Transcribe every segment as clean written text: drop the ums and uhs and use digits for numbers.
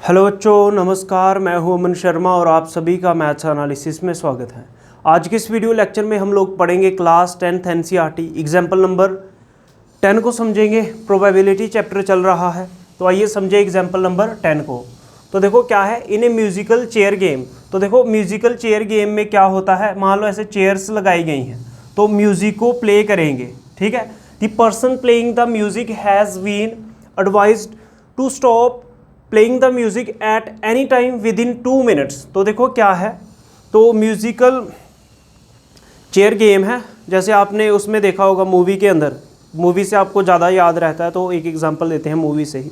Hello बच्चों, नमस्कार। मैं हूं अमन शर्मा और आप सभी का मैथ्स एनालिसिस में स्वागत है। आज के इस वीडियो लेक्चर में हम लोग पढ़ेंगे class 10th NCERT example number 10 को समझेंगे। प्रोबेबिलिटी चैप्टर चल रहा है, तो आइए समझे एग्जाम्पल नंबर 10 को। तो देखो क्या है, इन ए म्यूजिकल चेयर गेम। तो देखो म्यूजिकल चेयर गेम में क्या होता है, मान लो ऐसे चेयर्स लगाई गई हैं तो म्यूजिक को प्ले करेंगे, ठीक है। The person playing the music has been advised to stop playing the music at any time within 2 minutes. तो देखो क्या है, तो म्यूजिकल चेयर गेम है, जैसे आपने उसमें देखा होगा मूवी के अंदर। मूवी से आपको ज़्यादा याद रहता है तो एक एग्जांपल देते हैं मूवी से ही।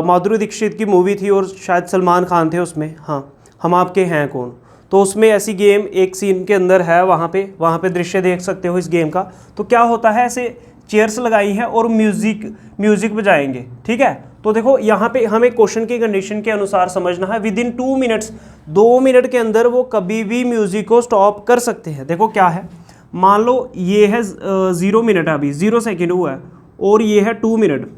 माधुरी दीक्षित की मूवी थी और शायद सलमान खान थे उसमें, हाँ, हम आपके हैं कौन। तो उसमें ऐसी गेम एक सीन के अंदर है, वहाँ पे दृश्य देख सकते हो इस गेम का। तो क्या होता है, ऐसे चेयर्स लगाई हैं और म्यूज़िक बजाएंगे, ठीक है। तो देखो यहाँ पे हमें क्वेश्चन की कंडीशन के अनुसार समझना है। विद इन 2 मिनट्स, 2 मिनट के अंदर वो कभी भी म्यूज़िक को स्टॉप कर सकते हैं। देखो क्या है, मान लो ये है 0 मिनट है, अभी 0 सेकेंड हुआ है, और ये है 2 मिनट।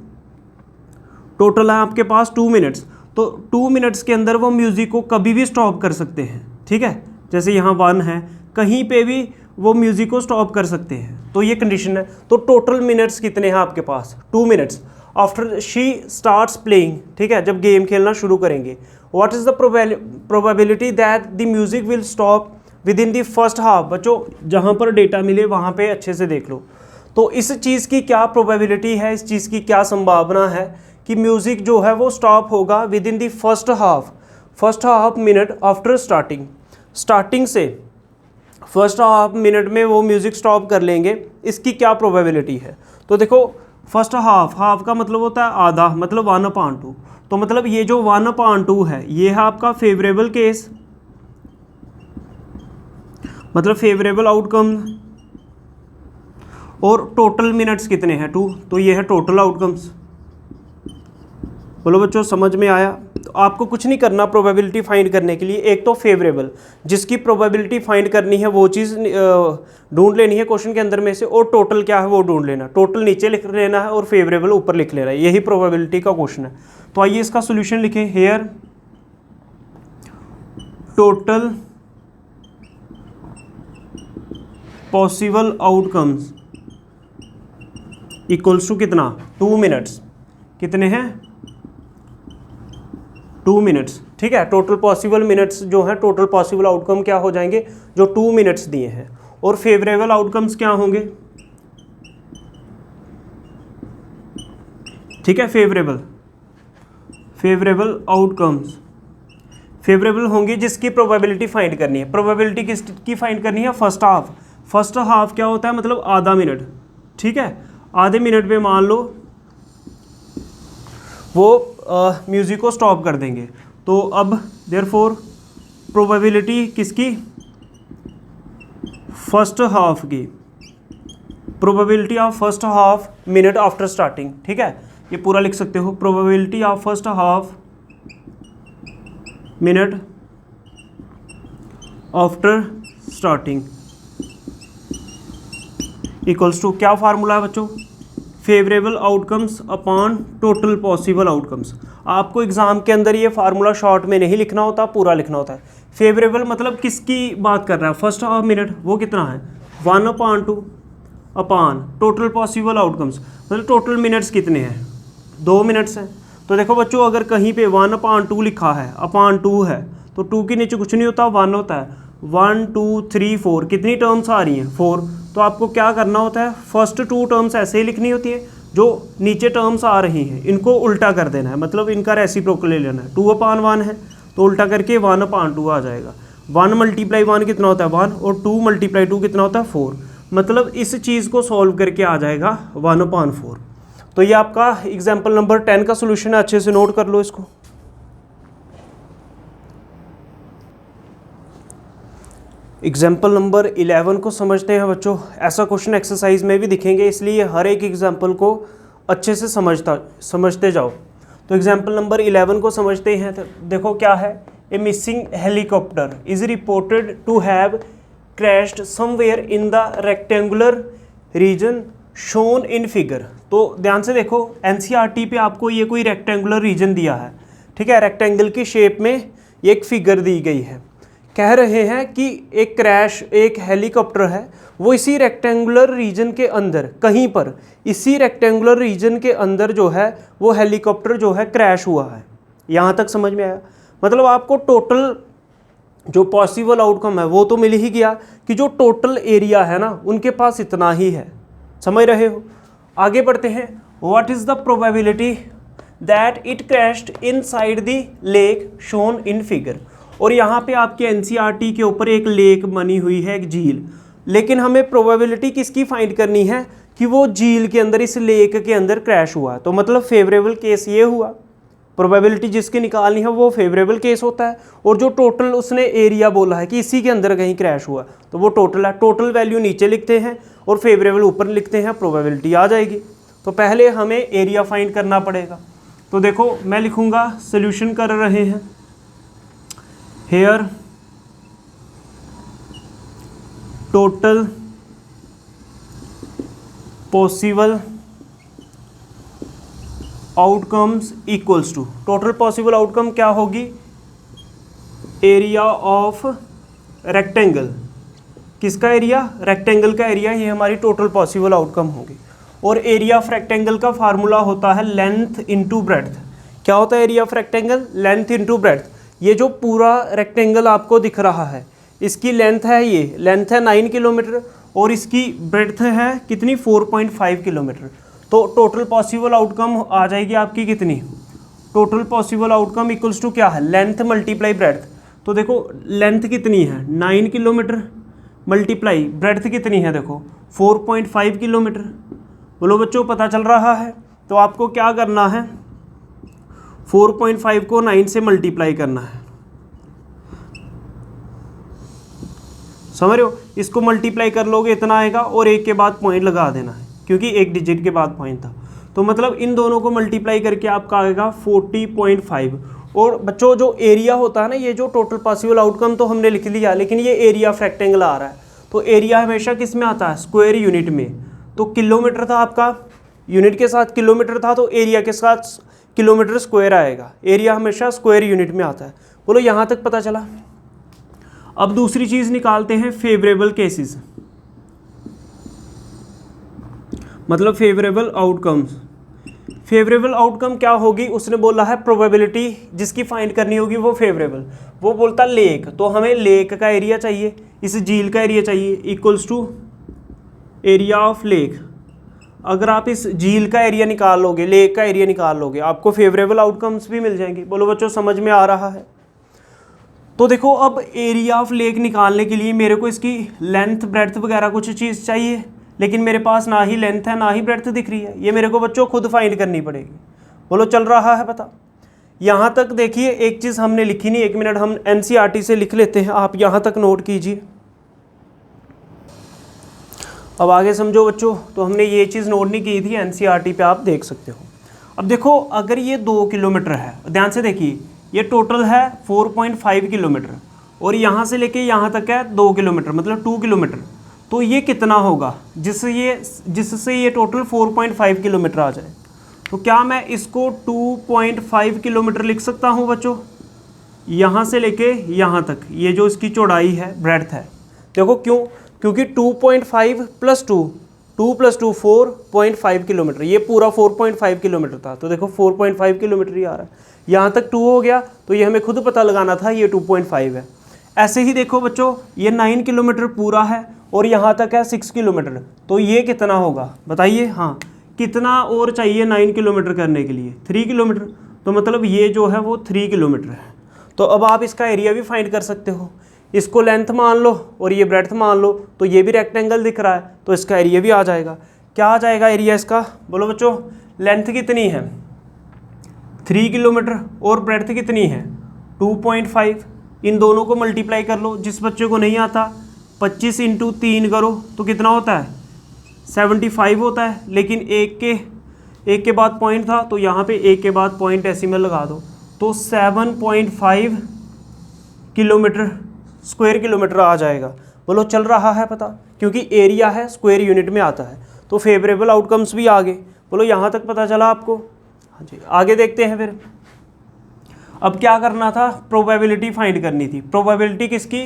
टोटल है आपके पास 2 मिनट्स। तो 2 मिनट्स के अंदर वो म्यूज़िक को कभी भी स्टॉप कर सकते हैं, ठीक है। जैसे यहाँ 1 है, कहीं पे भी वो म्यूज़िक को स्टॉप कर सकते हैं, तो ये कंडीशन है। तो टोटल मिनट्स कितने हैं आपके पास, 2 minutes after she starts playing, ठीक है, जब गेम खेलना शुरू करेंगे। What is the probability that the music will stop with in the first half. बच्चों जहाँ पर डेटा मिले वहाँ पे अच्छे से देख लो। तो इस चीज़ की क्या प्रोबेबिलिटी है, इस चीज़ की क्या संभावना है कि म्यूज़िक जो है वो स्टॉप होगा with in the first half minute after starting से फर्स्ट हाफ मिनट में वो म्यूज़िक स्टॉप कर लेंगे, इसकी क्या प्रोबेबिलिटी है। तो देखो फर्स्ट हाफ का मतलब होता है आधा, मतलब 1/2। तो मतलब ये जो 1/2 है ये है आपका फेवरेबल केस, मतलब फेवरेबल आउटकम। और टोटल मिनट्स कितने हैं, 2, तो ये है टोटल आउटकम्स। बोलो बच्चों समझ में आया। तो आपको कुछ नहीं करना प्रोबेबिलिटी फाइंड करने के लिए, एक तो फेवरेबल जिसकी प्रोबेबिलिटी फाइंड करनी है वो चीज़ ढूंढ लेनी है क्वेश्चन के अंदर में से, और टोटल क्या है वो ढूंढ लेना। टोटल नीचे लिख लेना है और फेवरेबल ऊपर लिख लेना है, यही प्रोबेबिलिटी का क्वेश्चन है। तो आइए इसका सोल्यूशन लिखें। Here total possible outcomes equals to कितना, 2 मिनट्स। कितने हैं, 2 मिनट्स, ठीक है। टोटल पॉसिबल मिनट्स जो है, टोटल पॉसिबल आउटकम क्या हो जाएंगे, जो 2 मिनट्स दिए हैं। और फेवरेबल आउटकम्स क्या होंगे, ठीक है, फेवरेबल आउटकम्स फेवरेबल होंगे जिसकी प्रोबेबिलिटी फाइंड करनी है। प्रोबेबिलिटी किसकी फाइंड करनी है, फर्स्ट हाफ क्या होता है, मतलब आधा मिनट, ठीक है। आधे मिनट में मान लो वो म्यूज़िक को स्टॉप कर देंगे। तो अब देयरफॉर प्रोबेबिलिटी किसकी, फर्स्ट हाफ की, probability of first half minute after starting, ठीक है। ये पूरा लिख सकते हो, probability of first half minute after starting equals to, क्या फार्मूला है बच्चों, favourable outcomes upon total possible outcomes. आपको एग्जाम के अंदर ये फार्मूला शॉर्ट में नहीं लिखना होता, पूरा लिखना होता है। फेवरेबल मतलब किसकी बात कर रहा है, फर्स्ट हाफ मिनट, वो कितना है 1/2 अपॉन टोटल पॉसिबल आउटकम्स, मतलब टोटल मिनट्स कितने हैं, 2 मिनट्स हैं। तो देखो बच्चों अगर कहीं पे 1/2 लिखा है, अपॉन 2 है, तो 2 के नीचे कुछ नहीं होता, 1 होता है। 1 2 3 4 कितनी टर्म्स आ रही हैं, 4। तो आपको क्या करना होता है, फर्स्ट 2 टर्म्स ऐसे ही लिखनी होती है, जो नीचे टर्म्स आ रही हैं इनको उल्टा कर देना है, मतलब इनका रेसिप्रोकल ले लेना है। 2/1 है तो उल्टा करके 1/2 आ जाएगा। 1 × 1 कितना होता है 1, और 2 × 2 कितना होता है 4। मतलब इस चीज़ को सॉल्व करके आ जाएगा 1/4। तो ये आपका एग्जाम्पल नंबर 10 का सोल्यूशन है, अच्छे से नोट कर लो इसको। एग्जाम्पल नंबर 11 को समझते हैं बच्चों। ऐसा क्वेश्चन एक्सरसाइज में भी दिखेंगे, इसलिए हर एक एग्जाम्पल को अच्छे से समझते जाओ। तो एग्जाम्पल नंबर 11 को समझते हैं। तो देखो क्या है, a missing helicopter is reported to have crashed somewhere in the rectangular region shown in figure. तो ध्यान से देखो, एनसीईआरटी पे आपको ये कोई रेक्टेंगुलर रीजन दिया है, ठीक है, रेक्टेंगल की शेप में एक फिगर दी गई है। कह रहे हैं कि एक क्रैश, एक हेलीकॉप्टर है वो इसी रेक्टेंगुलर रीजन के अंदर कहीं पर, इसी रेक्टेंगुलर रीजन के अंदर जो है वो हेलीकॉप्टर जो है क्रैश हुआ है। यहाँ तक समझ में आया? मतलब आपको टोटल जो पॉसिबल आउटकम है वो तो मिल ही गया कि जो टोटल एरिया है ना उनके पास इतना ही है। समझ रहे हो? आगे बढ़ते हैं। What is the probability that it crashed inside the lake shown in figure. और यहाँ पे आपके एनसीईआरटी के ऊपर एक लेक बनी हुई है, एक झील, लेकिन हमें प्रोबेबिलिटी किसकी फाइंड करनी है कि वो झील के अंदर, इस लेक के अंदर क्रैश हुआ। तो मतलब फेवरेबल केस ये हुआ, प्रोबेबिलिटी जिसकी निकालनी है वो फेवरेबल केस होता है। और जो टोटल उसने एरिया बोला है कि इसी के अंदर कहीं क्रैश हुआ तो वो टोटल है। टोटल वैल्यू नीचे लिखते हैं और फेवरेबल ऊपर लिखते हैं, प्रोबेबिलिटी आ जाएगी। तो पहले हमें एरिया फाइंड करना पड़ेगा। तो देखो मैं लिखूँगा, सोल्यूशन कर रहे हैं, here total possible outcomes equals to, total possible outcome क्या होगी, एरिया ऑफ रेक्टेंगल। किसका एरिया? रेक्टेंगल का एरिया, ये हमारी टोटल पॉसिबल आउटकम होगी। और एरिया ऑफ रेक्टेंगल का फार्मूला होता है लेंथ इनटू ब्रेड्थ। क्या होता है area of rectangle? Length into breadth. ये जो पूरा रेक्टेंगल आपको दिख रहा है इसकी लेंथ है, ये लेंथ है 9 किलोमीटर और इसकी ब्रेड्थ है कितनी, 4.5 किलोमीटर। तो टोटल पॉसिबल आउटकम आ जाएगी आपकी कितनी, total possible outcome equals to क्या है, लेंथ मल्टीप्लाई ब्रेड्थ। तो देखो लेंथ कितनी है 9 किलोमीटर मल्टीप्लाई ब्रेड्थ कितनी है, देखो 4.5 किलोमीटर। बोलो बच्चों पता चल रहा है? तो आपको क्या करना है, 4.5 को 9 से मल्टीप्लाई करना है। समझ रहे हो? इसको मल्टीप्लाई कर लोगे इतना आएगा और एक के बाद पॉइंट लगा देना है क्योंकि एक डिजिट के बाद पॉइंट था। तो मतलब इन दोनों को मल्टीप्लाई करके आपका आएगा 40.5। और बच्चों जो एरिया होता है ना, ये जो टोटल पॉसिबल आउटकम तो हमने लिख लिया, लेकिन ये एरिया ऑफ रेक्टेंगल आ रहा है। तो एरिया हमेशा किस में आता है, स्क्वायर यूनिट में। तो किलोमीटर था आपका, यूनिट के साथ किलोमीटर था, तो एरिया के साथ किलोमीटर स्क्वायर आएगा। एरिया हमेशा स्क्वायर यूनिट में आता है। बोलो यहाँ तक पता चला? अब दूसरी चीज़ निकालते हैं, फेवरेबल केसेस, मतलब फेवरेबल आउटकम्स। फेवरेबल आउटकम क्या होगी, उसने बोला है प्रोबेबिलिटी जिसकी फाइंड करनी होगी वो फेवरेबल। वो बोलता लेक, तो हमें लेक का एरिया चाहिए, इस झील का एरिया चाहिए, equals to area of lake. अगर आप इस झील का एरिया निकाल लोगे, लेक का एरिया निकाल लोगे, आपको फेवरेबल आउटकम्स भी मिल जाएंगे। बोलो बच्चों समझ में आ रहा है? तो देखो अब एरिया ऑफ लेक निकालने के लिए मेरे को इसकी लेंथ ब्रेड्थ वगैरह कुछ चीज़ चाहिए, लेकिन मेरे पास ना ही लेंथ है ना ही ब्रेड्थ दिख रही है। ये मेरे को बच्चों खुद फाइंड करनी पड़ेगी। बोलो चल रहा है पता? यहाँ तक देखिए एक चीज़ हमने लिखी नहीं, 1 मिनट हम एनसीईआरटी से लिख लेते हैं, आप यहाँ तक नोट कीजिए। अब आगे समझो बच्चों, तो हमने ये चीज़ नोट नहीं की थी, एनसीईआरटी पे आप देख सकते हो। अब देखो अगर ये 2 किलोमीटर है, ध्यान से देखिए, ये टोटल है 4.5 किलोमीटर और यहाँ से लेके यहाँ तक है 2 किलोमीटर, मतलब 2 किलोमीटर। तो ये कितना होगा जिससे ये टोटल 4.5 किलोमीटर आ जाए। तो क्या मैं इसको 2.5 किलोमीटर लिख सकता हूँ बच्चों? यहाँ से लेके यहाँ तक ये जो इसकी चौड़ाई है, ब्रेड्थ है, देखो क्यों, क्योंकि 2.5 + 2, 2 + 2 4.5 किलोमीटर, ये पूरा 4.5 किलोमीटर था। तो देखो 4.5 किलोमीटर ही आ रहा है। यहाँ तक 2 हो गया, तो ये हमें खुद पता लगाना था, ये 2.5 है। ऐसे ही देखो बच्चों, ये 9 किलोमीटर पूरा है और यहाँ तक है 6 किलोमीटर। तो ये कितना होगा बताइए? हाँ, कितना और चाहिए 9 किलोमीटर करने के लिए? 3 किलोमीटर। तो मतलब ये जो है वो 3 किलोमीटर है। तो अब आप इसका एरिया भी फाइंड कर सकते हो। इसको लेंथ मान लो और ये ब्रेड्थ मान लो, तो ये भी रेक्टेंगल दिख रहा है, तो इसका एरिया भी आ जाएगा। क्या आ जाएगा एरिया इसका? बोलो बच्चों, लेंथ कितनी है 3 किलोमीटर और ब्रेड्थ कितनी है 2.5। इन दोनों को मल्टीप्लाई कर लो। जिस बच्चे को नहीं आता 25 × 3 करो तो कितना होता है 75 होता है। लेकिन एक के बाद पॉइंट था, तो यहाँ पे एक के बाद पॉइंट डेसिमल लगा दो, तो 7.5 किलोमीटर स्क्वायर किलोमीटर आ जाएगा। बोलो चल रहा है पता? क्योंकि एरिया है स्क्वायर यूनिट में आता है। तो फेवरेबल आउटकम्स भी आ गए। बोलो यहाँ तक पता चला आपको? हाँ जी, आगे देखते हैं फिर। अब क्या करना था, प्रोबेबिलिटी फाइंड करनी थी। प्रोबेबिलिटी किसकी,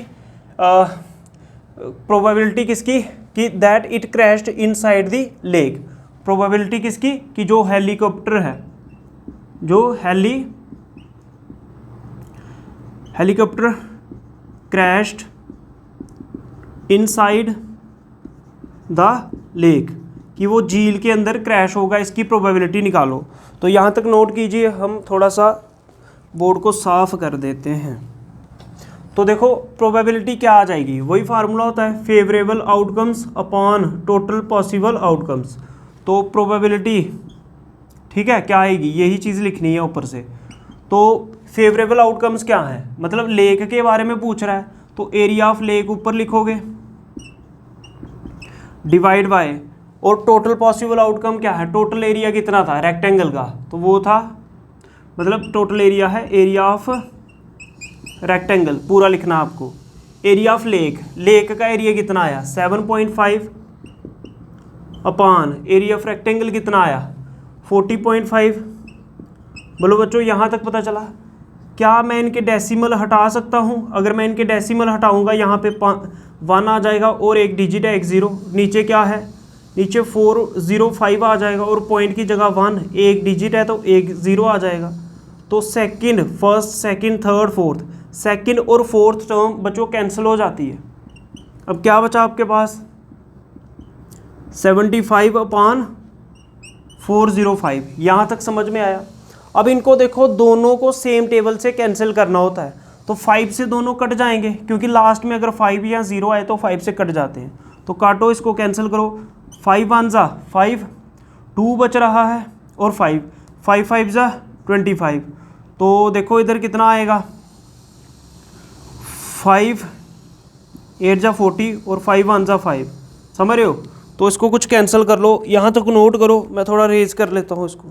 प्रोबेबिलिटी किसकी कि that it crashed inside the lake. Probability किसकी कि जो हेलीकॉप्टर है, जो helicopter crashed inside the lake, कि वो झील के अंदर क्रैश होगा, इसकी प्रोबेबिलिटी निकालो। तो यहाँ तक नोट कीजिए, हम थोड़ा सा बोर्ड को साफ कर देते हैं। तो देखो प्रोबेबिलिटी क्या आ जाएगी, वही फार्मूला होता है, favourable outcomes upon total possible outcomes. तो प्रोबेबिलिटी, ठीक है, क्या आएगी, यही चीज़ लिखनी है ऊपर से। तो फेवरेबल आउटकम्स क्या है, मतलब लेक के बारे में पूछ रहा है, तो एरिया ऑफ लेक ऊपर लिखोगे डिवाइड बाय, और टोटल पॉसिबल आउटकम क्या है, टोटल एरिया कितना था रेक्टेंगल का, तो वो था, मतलब टोटल एरिया है, एरिया ऑफ रेक्टेंगल पूरा लिखना आपको। एरिया ऑफ लेक, लेक का एरिया कितना आया 7.5 अपॉन एरिया ऑफ रेक्टेंगल कितना आया 40.5। बोलो बच्चों यहाँ तक पता चला। क्या मैं इनके डेसिमल हटा सकता हूँ, अगर मैं इनके डेसिमल हटाऊँगा यहाँ पे 1 आ जाएगा और एक डिजिट है 10, नीचे क्या है, नीचे 405 आ जाएगा और पॉइंट की जगह 1, एक डिजिट है तो 10 आ जाएगा। तो second, first, second, third, fourth, second और फोर्थ टर्म बच्चों कैंसिल हो जाती है। अब क्या बचा आपके पास 75 अपॉन 405, यहाँ तक समझ में आया। अब इनको देखो, दोनों को सेम टेबल से कैंसिल करना होता है, तो 5 से दोनों कट जाएंगे, क्योंकि लास्ट में अगर 5 या 0 आए तो 5 से कट जाते हैं। तो काटो, इसको कैंसिल करो, 5 1 जा 5, 2 बच रहा है और 5 5 5 जा 25। तो देखो इधर कितना आएगा 5 8 जा 40 और 5 1 जा 5, समझ रहे हो। तो इसको कुछ कैंसिल कर लो, यहाँ तक नोट करो, मैं थोड़ा रेज कर लेता हूँ इसको।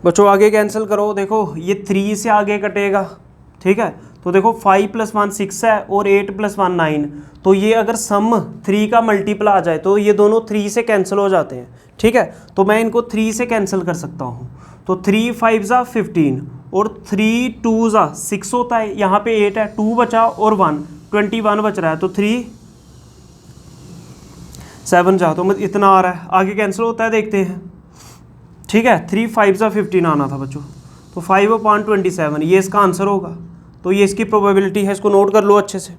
बच्चों आगे कैंसिल करो, देखो ये 3 से आगे कटेगा, ठीक है। तो देखो 5 + 1 6 है और 8 + 1 9, तो ये अगर सम 3 का मल्टीपल आ जाए तो ये दोनों 3 से कैंसिल हो जाते हैं, ठीक है। तो मैं इनको 3 से कैंसिल कर सकता हूँ। तो 3 5 जा 15 और 3 2 जा 6 होता है, यहाँ पे 8 है, 2 बचा और 1 21 बच रहा है, तो 3 7 जा, तो इतना आ रहा है, आगे कैंसिल होता है, देखते हैं, ठीक है। 3 5 जा 15 आना था बच्चों, तो 5 अपॉन 27 ये इसका आंसर होगा। तो ये इसकी प्रोबेबिलिटी है, इसको नोट कर लो अच्छे से।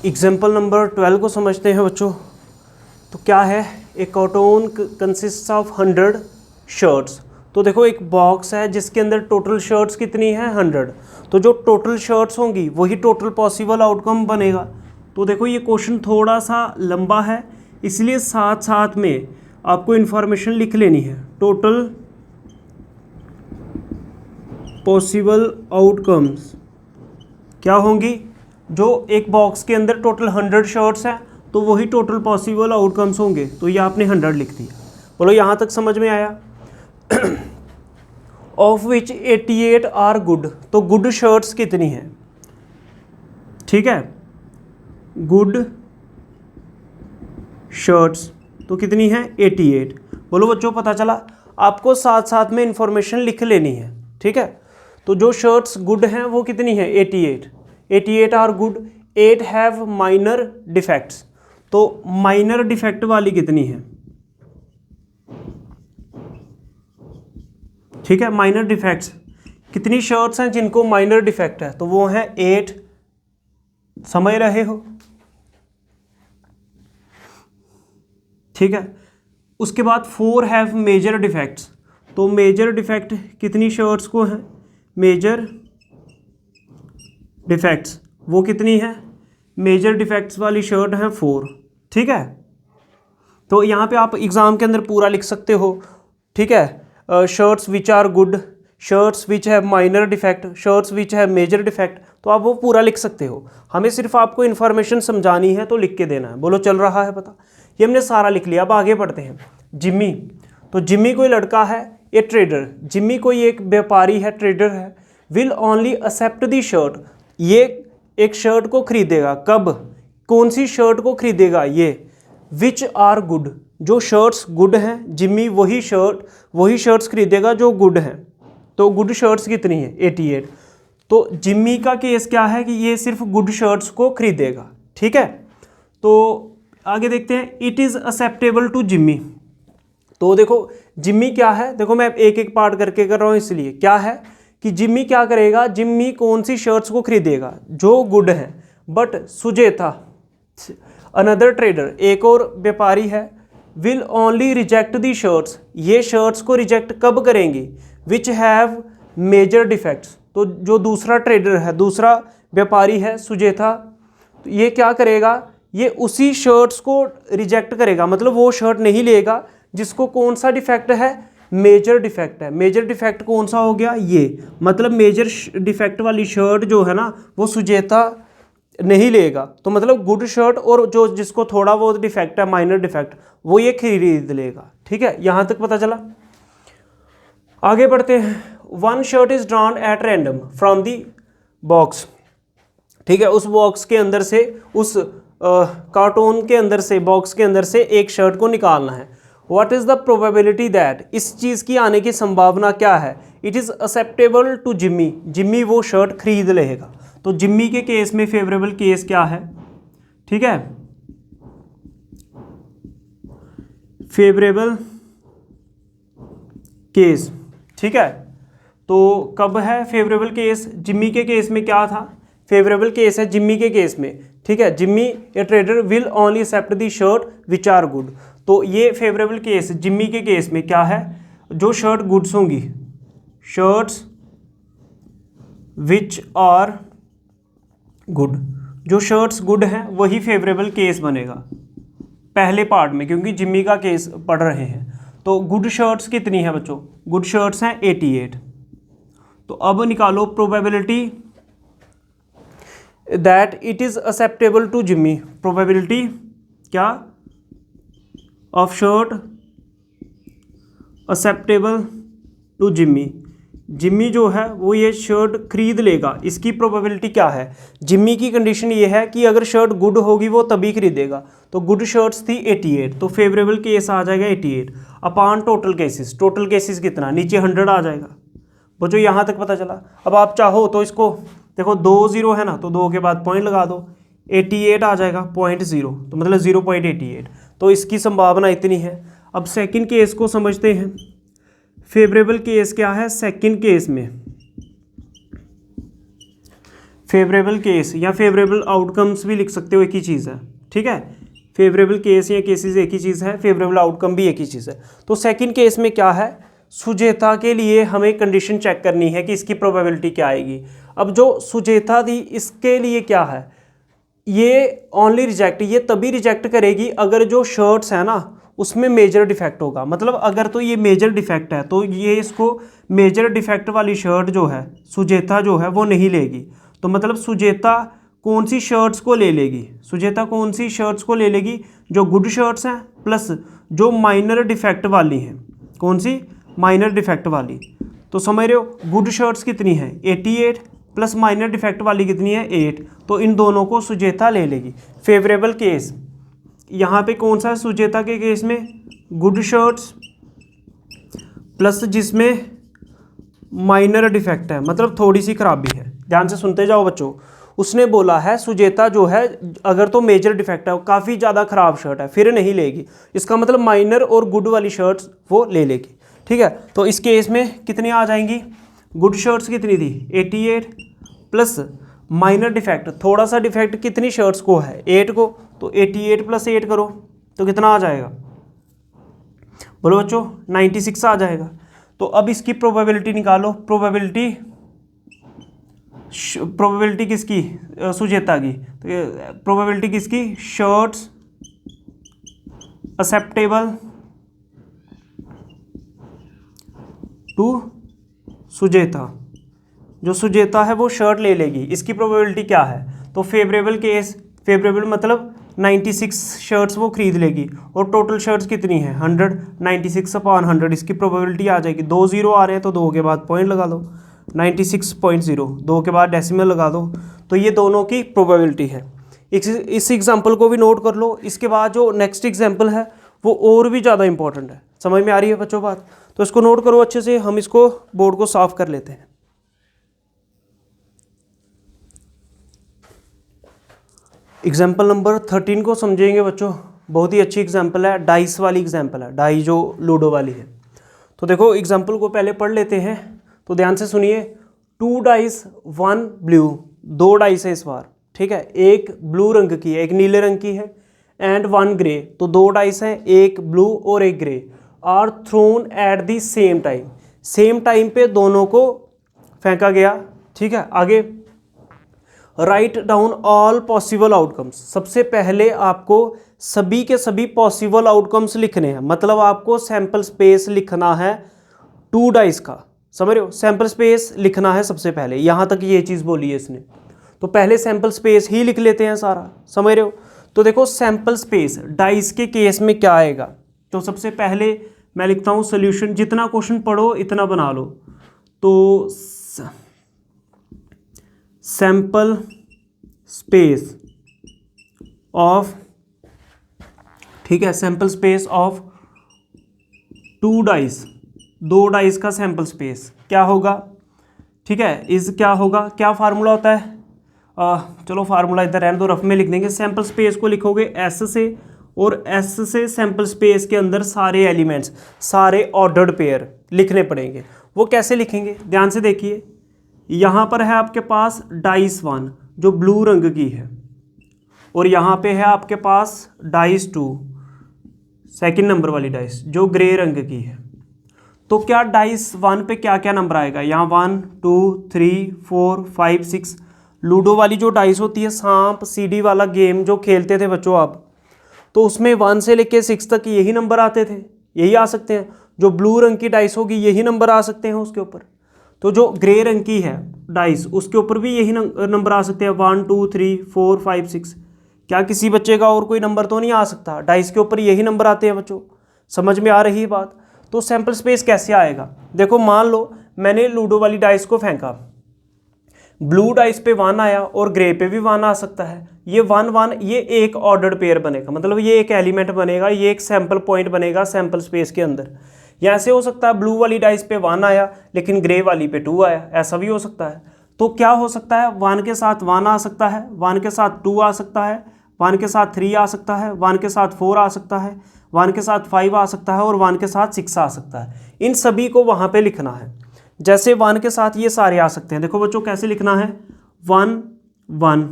एग्जाम्पल नंबर 12 को समझते हैं बच्चों। तो क्या है, एक कॉटन कंसिस्ट ऑफ 100 शर्ट्स। तो देखो एक बॉक्स है जिसके अंदर टोटल शर्ट्स कितनी है 100, तो जो टोटल शर्ट्स होंगी वही टोटल पॉसिबल आउटकम बनेगा। तो देखो ये क्वेश्चन थोड़ा सा लंबा है, इसलिए साथ साथ में आपको इन्फॉर्मेशन लिख लेनी है। टोटल पॉसिबल आउटकम्स क्या होंगी, जो एक बॉक्स के अंदर टोटल 100 शर्ट्स हैं तो वही टोटल पॉसिबल आउटकम्स होंगे। तो ये आपने 100 लिख दिया। बोलो यहाँ तक समझ में आया। ऑफ विच 88 आर गुड, तो गुड शर्ट्स कितनी हैं, ठीक है, गुड शर्ट्स तो कितनी है 88। बोलो बच्चों पता चला, आपको साथ साथ में इंफॉर्मेशन लिख लेनी है, ठीक है। तो जो शर्ट्स गुड हैं वो कितनी है 88 are good, 8 have minor defects, तो माइनर डिफेक्ट वाली कितनी है, ठीक है। माइनर डिफेक्ट्स कितनी शर्ट्स हैं जिनको माइनर डिफेक्ट है, तो वो है 8, समझ रहे हो, ठीक है। उसके बाद 4 हैव मेजर डिफेक्ट्स, तो मेजर डिफेक्ट कितनी शर्ट्स को हैं, मेजर डिफेक्ट्स वो कितनी है, मेजर डिफेक्ट्स वाली शर्ट है 4, ठीक है। तो यहाँ पे आप एग्ज़ाम के अंदर पूरा लिख सकते हो, ठीक है। Shirts which are good, shirts which है माइनर डिफेक्ट, शर्ट्स विच है मेजर डिफेक्ट, तो आप वो पूरा लिख सकते हो। हमें सिर्फ आपको इन्फॉर्मेशन समझानी है तो लिख के देना है। बोलो चल रहा है पता, ये हमने सारा लिख लिया। अब आगे बढ़ते हैं। जिम्मी, तो जिम्मी कोई लड़का है, ये ट्रेडर, जिम्मी कोई एक व्यापारी है, ट्रेडर है। Will only accept the shirt, ये एक शर्ट को खरीदेगा कब, कौन सी शर्ट को खरीदेगा ये, विच आर गुड, जो शर्ट्स गुड हैं, जिम्मी वही शर्ट्स खरीदेगा जो गुड हैं। तो गुड शर्ट्स कितनी है 88। तो जिम्मी का केस क्या है कि ये सिर्फ गुड शर्ट्स को खरीदेगा, ठीक है। तो आगे देखते हैं, it is acceptable to Jimmy. तो देखो जिम्मी क्या है, देखो मैं एक एक पार्ट करके कर रहा हूँ, इसलिए क्या है कि जिम्मी क्या करेगा, जिम्मी कौन सी शर्ट्स को खरीदेगा जो गुड है। बट सुजेता अनदर ट्रेडर, एक और व्यापारी है, will only reject the shirts, ये शर्ट्स को रिजेक्ट कब करेंगे, विच हैव मेजर डिफेक्ट्स। तो जो दूसरा ट्रेडर है, दूसरा व्यापारी है सुजेता, तो ये क्या करेगा, ये उसी शर्ट्स को रिजेक्ट करेगा, मतलब वो शर्ट नहीं लेगा जिसको कौन सा डिफेक्ट है, मेजर डिफेक्ट है। मेजर डिफेक्ट कौन सा हो गया ये, मतलब मेजर डिफेक्ट वाली शर्ट जो है ना वो सुजेता नहीं लेगा। तो मतलब गुड शर्ट और जो जिसको थोड़ा बहुत डिफेक्ट है, माइनर डिफेक्ट, वो ये खरीद लेगा, ठीक है। यहाँ तक पता चला। आगे बढ़ते हैं। One shirt is drawn at random from the box, ठीक है। उस बॉक्स के अंदर से, उस कार्टून के अंदर से, बॉक्स के अंदर से एक शर्ट को निकालना है। What is the probability that, इस चीज़ की आने की संभावना क्या है, it is acceptable to Jimmy, Jimmy वो शर्ट खरीद लेगा। तो जिम्मी के केस में फेवरेबल केस क्या है, ठीक है, फेवरेबल केस, ठीक है। तो कब है फेवरेबल केस, जिम्मी के केस में क्या था, फेवरेबल केस है जिम्मी के केस में, ठीक है। Jimmy a trader will only accept the shirt which are good. तो ये फेवरेबल केस जिम्मी के केस में क्या है, जो शर्ट गुड्स होंगी, शर्ट्स विच आर गुड, जो शर्ट्स गुड हैं वही फेवरेबल केस बनेगा पहले पार्ट में, क्योंकि जिम्मी का केस पढ़ रहे हैं। तो गुड शर्ट्स कितनी है बच्चों, गुड शर्ट्स हैं 88। तो अब निकालो probability that it is acceptable to Jimmy, probability क्या, of shirt acceptable to Jimmy, Jimmy जो है वो ये शर्ट खरीद लेगा, इसकी प्रोबेबिलिटी क्या है। जिम्मी की कंडीशन ये है कि अगर शर्ट गुड होगी वो तभी खरीदेगा, तो गुड शर्ट्स थी 88, तो फेवरेबल केस आ जाएगा 88 upon total cases. Total cases कितना, नीचे 100 आ जाएगा बच्चों, यहाँ तक पता चला। अब आप चाहो तो इसको देखो, 2 0 है ना, तो 2 के बाद पॉइंट लगा दो, 88 आ जाएगा 0.0, तो मतलब 0.88। तो इसकी संभावना इतनी है। अब सेकंड केस को समझते हैं। फेवरेबल केस क्या है सेकंड केस में, फेवरेबल केस या फेवरेबल आउटकम्स भी लिख सकते हो, एक ही चीज़ है, ठीक है। फेवरेबल केस या केसेस एक ही चीज़ है, फेवरेबल आउटकम भी एक ही चीज़ है। तो सेकंड केस में क्या है, सुजेता के लिए हमें कंडीशन चेक करनी है कि इसकी प्रोबेबिलिटी क्या आएगी। अब जो सुजेता थी इसके लिए क्या है, ये ओनली रिजेक्ट, ये तभी रिजेक्ट करेगी अगर जो शर्ट्स है ना उसमें मेजर डिफेक्ट होगा। मतलब अगर तो ये मेजर डिफेक्ट है तो ये इसको मेजर डिफेक्ट वाली शर्ट जो है सुजेता जो है वो नहीं लेगी। तो मतलब सुजेता कौन सी शर्ट्स को ले लेगी, सुजेता कौन सी शर्ट्स को ले लेगी, जो गुड शर्ट्स हैं प्लस जो माइनर डिफेक्ट वाली हैं। कौन सी, माइनर डिफेक्ट वाली। तो समझ रहे हो, गुड शर्ट्स कितनी है 88 प्लस माइनर डिफेक्ट वाली कितनी है 8, तो इन दोनों को सुजेता ले लेगी। फेवरेबल केस यहाँ पे कौन सा है, सुजेता के केस में गुड शर्ट्स प्लस जिसमें माइनर डिफेक्ट है, मतलब थोड़ी सी खराबी है। ध्यान से सुनते जाओ बच्चों, उसने बोला है सुजेता जो है अगर तो मेजर डिफेक्ट है, काफ़ी ज़्यादा ख़राब शर्ट है, फिर नहीं लेगी। इसका मतलब माइनर और गुड वाली शर्ट्स वो ले लेगी, ठीक है। तो इस केस में कितनी आ जाएंगी, गुड शर्ट्स कितनी थी 88 प्लस माइनर डिफेक्ट, थोड़ा सा डिफेक्ट कितनी शर्ट्स को है 8 को, तो 88 प्लस 8 करो तो कितना आ जाएगा, बोलो बच्चों 96 आ जाएगा। तो अब इसकी प्रोबेबिलिटी निकालो, प्रोबेबिलिटी किसकी, सुजेता की। तो प्रोबेबिलिटी किसकी, शर्ट्स एक्सेप्टेबल टू सुजेता, जो सुजेता है वो शर्ट ले लेगी, इसकी प्रोबेबिलिटी क्या है। तो फेवरेबल केस, फेवरेबल मतलब 96 शर्ट्स वो खरीद लेगी, और टोटल शर्ट्स कितनी है 100, 96 अपॉन 100 इसकी प्रोबेबिलिटी आ जाएगी। 2 0 आ रहे हैं तो 2 के बाद पॉइंट लगा दो, 96.0, 2 के बाद डेसिमल लगा दो, तो ये दोनों की प्रोबेबिलिटी है। इस एग्जाम्पल को भी नोट कर लो। इसके बाद जो नेक्स्ट एग्जाम्पल है वो और भी ज़्यादा इंपॉर्टेंट है। समझ में आ रही है बच्चों बात? तो इसको नोट करो अच्छे से, हम इसको बोर्ड को साफ कर लेते हैं। एग्जाम्पल नंबर 13 को समझेंगे बच्चों। बहुत ही अच्छी एग्जाम्पल है, डाइस वाली एग्जाम्पल है, डाई जो लूडो वाली है। तो देखो एग्जाम्पल को पहले पढ़ लेते हैं, तो ध्यान से सुनिए। 2 डाइस 1 ब्लू, 2 डाइस है इस बार, ठीक है। एक ब्लू रंग की है, एक नीले रंग की है, एंड 1 ग्रे, तो 2 डाइस हैं, एक ब्लू और एक grey, are thrown at the same time, same time पे दोनों को फेंका गया, ठीक है। आगे right down all possible outcomes, सबसे पहले आपको सभी के सभी पॉसिबल आउटकम्स लिखने हैं, मतलब आपको सैंपल स्पेस लिखना है 2 डाइस का, समझ रहे हो? सैंपल स्पेस लिखना है सबसे पहले, यहाँ तक ये चीज़ बोली है इसने, तो पहले सैंपल स्पेस ही लिख लेते हैं सारा, समझ रहे हो? तो देखो सैंपल स्पेस डाइस के केस में क्या आएगा, तो सबसे पहले मैं लिखता हूँ सोल्यूशन, जितना क्वेश्चन पढ़ो इतना बना लो। तो सैंपल स्पेस ऑफ, ठीक है, sample space of 2 dice, 2 dice का सैंपल स्पेस क्या होगा, ठीक है, इस क्या होगा, क्या फार्मूला होता है, चलो फार्मूला इधर रहने दो, रफ में लिख देंगे। सैंपल स्पेस को लिखोगे एस से, और एस से सैंपल स्पेस के अंदर सारे एलिमेंट्स, सारे ऑर्डर्ड पेयर लिखने पड़ेंगे। वो कैसे लिखेंगे, ध्यान से देखिए। यहाँ पर है आपके पास डाइस 1 जो ब्लू रंग की है, और यहाँ पे है आपके पास डाइस 2 सेकंड नंबर वाली डाइस जो ग्रे रंग की है। तो क्या डाइस 1 पे क्या क्या नंबर आएगा, यहाँ 1 2 3 4 5 6, लूडो वाली जो डाइस होती है, सांप सीढ़ी वाला गेम जो खेलते थे बच्चों आप, तो उसमें 1 से लेके 6 तक यही नंबर आते थे, यही आ सकते हैं। जो ब्लू रंग की डाइस होगी यही नंबर आ सकते हैं उसके ऊपर। तो जो ग्रे रंग की है डाइस उसके ऊपर भी यही नंबर आ सकते हैं, 1 2 3 4 5 6। क्या किसी बच्चे का और कोई नंबर तो नहीं आ सकता, डाइस के ऊपर यही नंबर आते हैं बच्चों। समझ में आ रही है बात? तो सैंपल स्पेस कैसे आएगा, देखो मान लो मैंने लूडो वाली डाइस को फेंका, ब्लू डाइस पे 1 आया और ग्रे पे भी 1 आ सकता है। ये 1 1 ये एक ऑर्डर्ड पेयर बनेगा, मतलब ये एक एलिमेंट बनेगा, ये एक सैंपल पॉइंट बनेगा सैंपल स्पेस के अंदर। या ऐसे हो सकता है ब्लू वाली डाइस पे 1 आया लेकिन ग्रे वाली पे 2 आया, ऐसा भी हो सकता है। तो क्या हो सकता है, 1 के साथ 1 आ सकता है, 1 के साथ 2 आ सकता है, 1 के साथ 3 आ सकता है, 1 के साथ 4 आ सकता है, 1 के साथ 5 आ सकता है, और 1 के साथ 6 आ सकता है। इन सभी को वहाँ पे लिखना है। जैसे 1 के साथ ये सारे आ सकते हैं, देखो बच्चों कैसे लिखना है, 1 1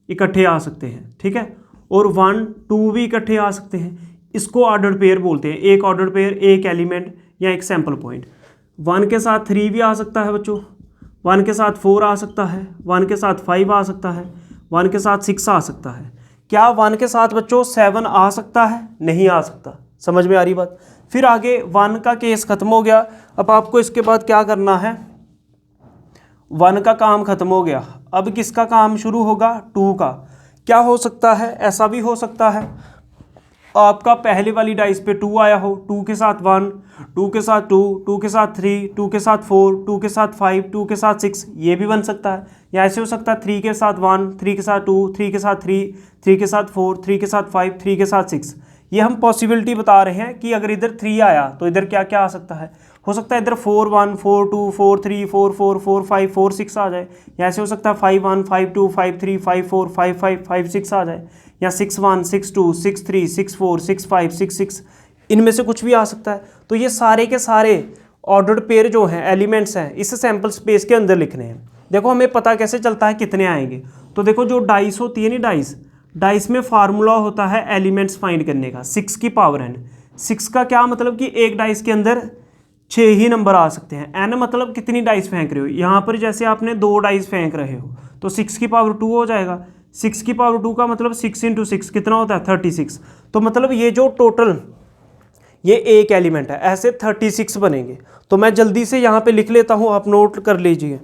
इकट्ठे आ सकते हैं, ठीक है, और 1 2 भी इकट्ठे आ सकते हैं। इसको ऑर्डर्ड पेयर बोलते हैं, एक ऑर्डर्ड पेयर, एक एलिमेंट या एक सैंपल पॉइंट। 1 के साथ 3 भी आ सकता है बच्चों, 1 के साथ 4 आ सकता है, 1 के साथ 5 आ सकता है, 1 के साथ 6 आ सकता है। क्या 1 के साथ बच्चों 7 आ सकता है? नहीं आ सकता। समझ में आ रही बात? फिर आगे 1 का केस खत्म हो गया। अब आपको इसके बाद क्या करना है, 1 का काम खत्म हो गया, अब किसका काम शुरू होगा, 2 का। क्या हो सकता है, ऐसा भी हो सकता है आपका पहले वाली डाइस पे 2 आया हो, 2 के साथ 1, 2 के साथ 2, 2 के साथ 3, 2 के साथ 4, 2 के साथ 5, 2 के साथ 6, ये भी बन सकता है। या ऐसे हो सकता है 3 के साथ 1, 3 के साथ 2, 3 के साथ 3, 3 के साथ 4, 3 के साथ 5, 3 के साथ 6। ये हम पॉसिबिलिटी बता रहे हैं कि अगर इधर 3 आया तो इधर क्या क्या आ सकता है। हो सकता है इधर 4 1, 4 2, 4 3, 4 4, 4 5, 4 6 आ जाए। या ऐसे हो सकता है 5 1, 5 2, 5 3, 5 4, 5 5, 5 6 आ जाए। या 6 1, 6 2, 6 3, 6 4, 6 5, 6 6, इनमें से कुछ भी आ सकता है। तो ये सारे के सारे ऑर्डर्ड पेयर जो हैं, एलिमेंट्स हैं, इस सैंपल स्पेस के अंदर लिखने हैं। देखो हमें पता कैसे चलता है कितने आएंगे, तो देखो जो डाइस होती है ना, डाइस में फार्मूला होता है एलिमेंट्स फाइंड करने का, 6 की पावर n। 6 का क्या मतलब कि एक डाइस के अंदर 6 ही नंबर आ सकते हैं। n मतलब कितनी डाइस फेंक रहे हो, यहाँ पर जैसे आपने 2 डाइस फेंक रहे हो तो 6 की पावर 2 हो जाएगा। 6 की पावर 2 का मतलब 6 × 6 कितना होता है, 36। तो मतलब ये जो टोटल ये एक एलिमेंट है, ऐसे 36 बनेंगे। तो मैं जल्दी से यहाँ पे लिख लेता हूँ, आप नोट कर लीजिए।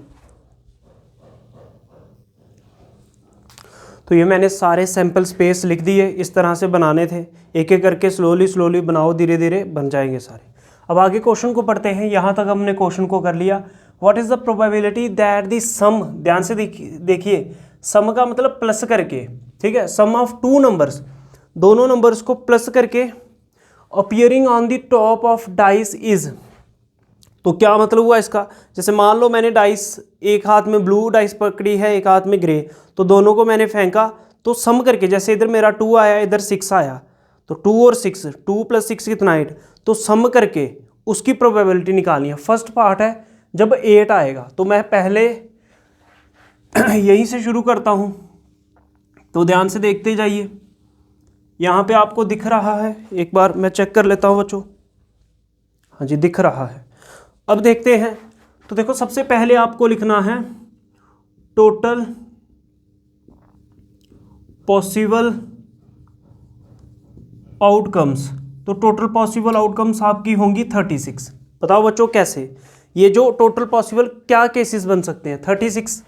तो ये मैंने सारे सैंपल स्पेस लिख दिए, इस तरह से बनाने थे, एक एक करके स्लोली बनाओ, धीरे धीरे बन जाएंगे सारे। अब आगे क्वेश्चन को पढ़ते हैं। यहाँ तक हमने क्वेश्चन को कर लिया। What is the probability that the sum, ध्यान से देखिए, सम का मतलब प्लस करके, ठीक है, सम ऑफ टू नंबर्स, दोनों नंबर्स को प्लस करके appearing on the top of dice is, तो क्या मतलब हुआ इसका, जैसे मान लो मैंने डाइस, एक हाथ में ब्लू डाइस पकड़ी है, एक हाथ में ग्रे, तो दोनों को मैंने फेंका, तो सम करके, जैसे इधर मेरा 2 आया, इधर 6 आया, तो 2 और 6, 2 + 6 कितना 8, तो सम करके उसकी प्रोबेबिलिटी निकालनी है। फर्स्ट पार्ट है जब 8 आएगा, तो मैं पहले यहीं से शुरू करता हूँ, तो ध्यान से देखते जाइए। यहाँ पे आपको दिख रहा है, एक बार मैं चेक कर लेता हूँ बच्चों, हाँ जी दिख रहा है। अब देखते हैं, तो देखो सबसे पहले आपको लिखना है टोटल पॉसिबल आउटकम्स, तो टोटल पॉसिबल आउटकम्स आपकी होंगी 36। बताओ बच्चों कैसे, ये जो टोटल पॉसिबल क्या केसेस बन सकते हैं 36।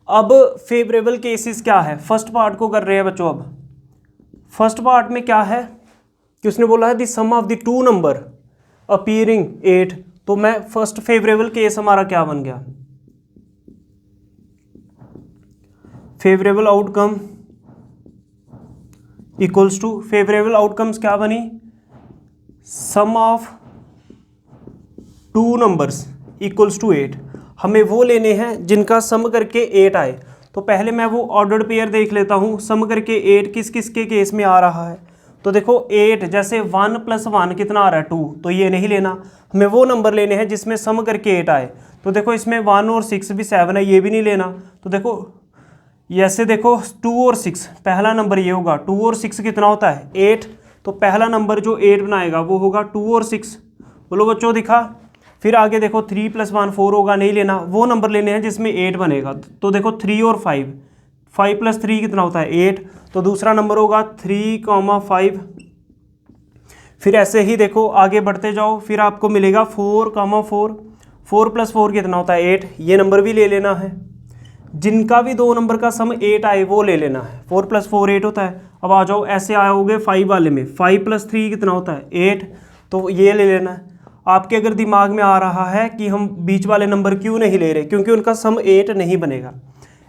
अब फेवरेबल केसेस क्या है, फर्स्ट पार्ट को कर रहे हैं बच्चों। अब फर्स्ट पार्ट में क्या है कि उसने बोला है the sum of the two number appearing 8, तो मैं फर्स्ट फेवरेबल केस हमारा क्या बन गया, favourable outcome equals to, favourable outcomes क्या बनी, sum of two numbers equals to 8। हमें वो लेने हैं जिनका सम करके 8 आए, तो पहले मैं वो ऑर्डर्ड पेयर देख लेता हूँ, सम करके 8 किस किस के केस में आ रहा है। तो देखो 8, जैसे 1 + 1 कितना आ रहा है 2, तो ये नहीं लेना, हमें वो नंबर लेने हैं जिसमें सम करके 8 आए। तो देखो इसमें 1 और 6 भी 7 है, ये भी नहीं लेना। तो देखो ऐसे देखो 2 और 6, पहला नंबर ये होगा, 2 और 6 कितना होता है 8, तो पहला नंबर जो 8 बनाएगा वो होगा 2 और 6। बोलो बच्चों दिखा। फिर आगे देखो 3 + 1 4 होगा, नहीं लेना, वो नंबर लेने हैं जिसमें 8 बनेगा। तो देखो 3 और 5, 5 + 3 कितना होता है 8, तो दूसरा नंबर होगा 3, 5। फिर ऐसे ही देखो आगे बढ़ते जाओ, फिर आपको मिलेगा 4, 4 + 4 कितना होता है 8, ये नंबर भी ले लेना है। जिनका भी दो नंबर का सम 8 आए वो ले लेना है, 4 + 4 8 होता है। अब आ जाओ ऐसे आओगे 5 वाले में, 5 + 3 कितना होता है 8, तो ये ले लेना है। आपके अगर दिमाग में आ रहा है कि हम बीच वाले नंबर क्यों नहीं ले रहे, क्योंकि उनका सम 8 नहीं बनेगा।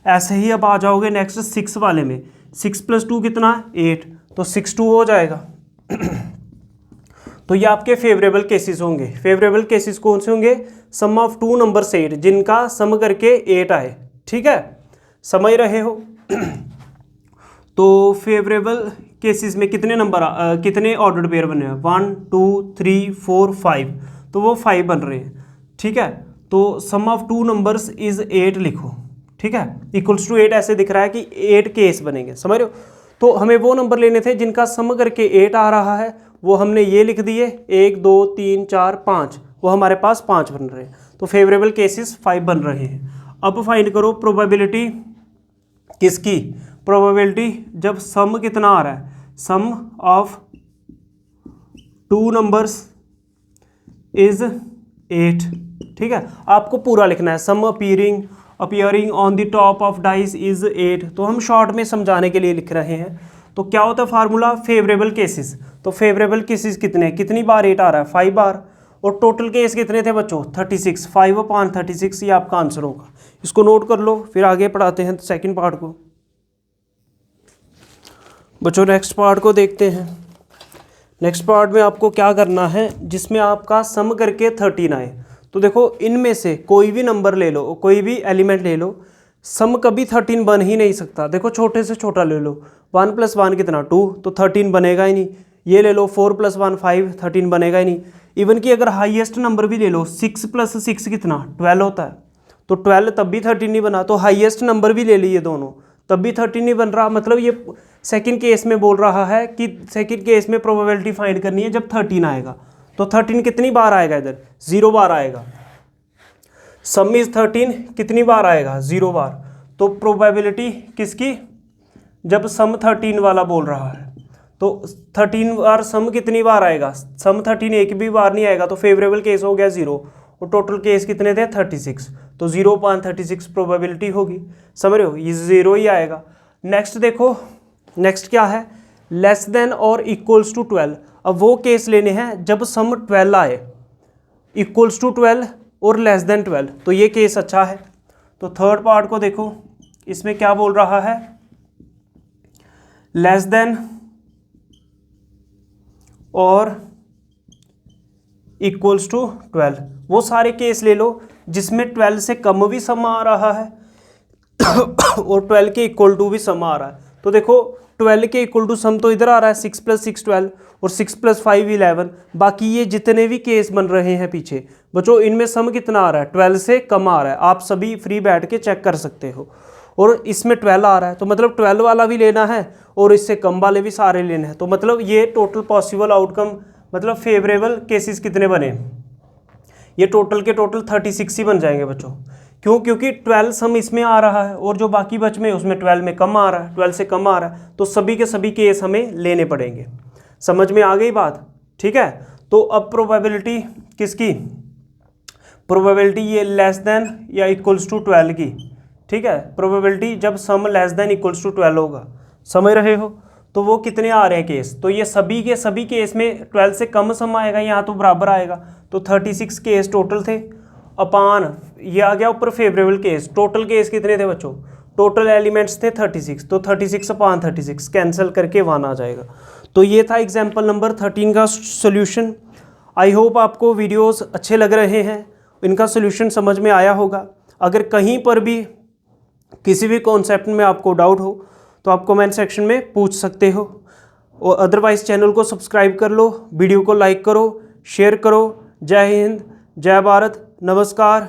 ऐसे ही अब आ जाओगे नेक्स्ट 6 वाले में, 6 + 2 कितना 8, तो 6 2 हो जाएगा। तो ये आपके फेवरेबल केसेस होंगे। फेवरेबल केसेस कौन से होंगे, सम ऑफ टू नंबर 8, जिनका सम करके 8 आए। ठीक है, समझ रहे हो। तो फेवरेबल केसेस में कितने नंबर कितने ऑर्डर्ड पेयर बने हैं, 1 2 3 4 5, तो वो 5 बन रहे हैं। ठीक है, तो सम ऑफ टू नंबर्स इज 8 लिखो। ठीक है, इक्वल्स टू 8 ऐसे दिख रहा है कि 8 केस बनेंगे, समझ रहे हो। तो हमें वो नंबर लेने थे जिनका सम करके 8 आ रहा है, वो हमने ये लिख दिए 1 2 3 4 5, वो हमारे पास 5 बन रहे हैं। तो फेवरेबल केसेस 5 बन रहे हैं। अब फाइंड करो प्रोबेबिलिटी किसकी, प्रोबेबिलिटी जब सम कितना आ रहा है, sum of two numbers is 8। ठीक है, आपको पूरा लिखना है, sum appearing on the top of dice is 8, तो हम शॉर्ट में समझाने के लिए लिख रहे हैं। तो क्या होता है फार्मूला, फेवरेबल केसेस, तो फेवरेबल केसेस कितने, कितनी बार 8 आ रहा है 5 बार, और टोटल केस कितने थे बच्चों 36, 5/36, ये आपका आंसर होगा। इसको नोट कर लो, फिर आगे पढ़ाते हैं सेकंड पार्ट को। बच्चों नेक्स्ट पार्ट को देखते हैं। नेक्स्ट पार्ट में आपको क्या करना है, जिसमें आपका सम करके 13 आए। तो देखो इनमें से कोई भी नंबर ले लो, कोई भी एलिमेंट ले लो, सम कभी 13 बन ही नहीं सकता। देखो छोटे से छोटा ले लो, 1 + 1 कितना 2, तो 13 बनेगा ही नहीं। ये ले लो 4 + 1 5, 13 बनेगा ही नहीं। इवन कि अगर हाईएस्ट नंबर भी ले लो, 6 + 6 कितना 12 होता है, तो 12 तब भी 13 नहीं बना। तो हाईएस्ट नंबर भी ले लिए दोनों, तब भी 13 नहीं बन रहा। मतलब ये सेकंड केस में बोल रहा है कि सेकंड केस में प्रोबेबिलिटी फाइंड करनी है जब 13 आएगा। तो 13 कितनी बार आएगा, इधर 0 बार आएगा। सम इज 13 कितनी बार आएगा, 0 बार। तो प्रोबेबिलिटी किसकी, जब सम 13 वाला बोल रहा है, तो 13 बार सम कितनी बार आएगा, सम 13 एक भी बार नहीं आएगा। तो फेवरेबल केस हो गया 0, और टोटल केस कितने थे 36, तो 0/36 प्रोबेबिलिटी होगी। समझ रहे हो, ये 0 ही आएगा। नेक्स्ट देखो, नेक्स्ट क्या है, लेस देन और इक्वल्स टू 12। अब वो केस लेने हैं जब सम 12 आए, इक्वल्स टू 12 और लेस देन 12, तो ये केस अच्छा है। तो थर्ड पार्ट को देखो, इसमें क्या बोल रहा है, लेस देन और इक्वल्स टू 12। वो सारे केस ले लो जिसमें 12 से कम भी सम आ रहा है और 12 के इक्वल टू भी सम आ रहा है। तो देखो 12 के इक्वल टू सम तो इधर आ रहा है 6 + 6 12 और 6 + 5 11। बाकी ये जितने भी केस बन रहे हैं पीछे बच्चों, इनमें सम कितना आ रहा है? 12 से कम आ रहा है। आप सभी फ्री बैठ के चेक कर सकते हो। और इसमें 12 आ रहा है तो मतलब 12 वाला भी लेना है और इससे कम वाले भी सारे लेने हैं। तो मतलब ये टोटल पॉसिबल आउटकम, मतलब फेवरेबल केसेस कितने बने? ये टोटल के टोटल 36 ही बन जाएंगे बच्चों। क्यों? क्योंकि 12 सम इसमें आ रहा है और जो बाकी बच में उसमें 12 में कम आ रहा है, 12 से कम आ रहा है। तो सभी के सभी केस हमें लेने पड़ेंगे। समझ में आ गई बात? ठीक है। तो अब प्रोबेबिलिटी किसकी? प्रोबेबिलिटी ये लेस देन या इक्वल्स टू 12 की। ठीक है, प्रोबेबिलिटी जब sum less than equals to 12 होगा। समझ रहे हो? तो वो कितने आ रहे हैं केस? तो ये सभी के सभी केस में 12 से कम सम आएगा, यहाँ तो बराबर आएगा। तो 36 केस टोटल थे अपान ये आ गया ऊपर फेवरेबल केस। टोटल केस कितने थे बच्चों? टोटल एलिमेंट्स थे 36, तो 36 अपान 36 कैंसिल करके 1 आ जाएगा। तो ये था एग्जाम्पल नंबर 13 का सोल्यूशन। आई होप आपको वीडियोस अच्छे लग रहे हैं, इनका सोल्यूशन समझ में आया होगा। अगर कहीं पर भी किसी भी कॉन्सेप्ट में आपको डाउट हो तो आप कमेंट सेक्शन में पूछ सकते हो। और अदरवाइज चैनल को सब्सक्राइब कर लो, वीडियो को लाइक करो, शेयर करो। जय हिंद, जय भारत, नमस्कार।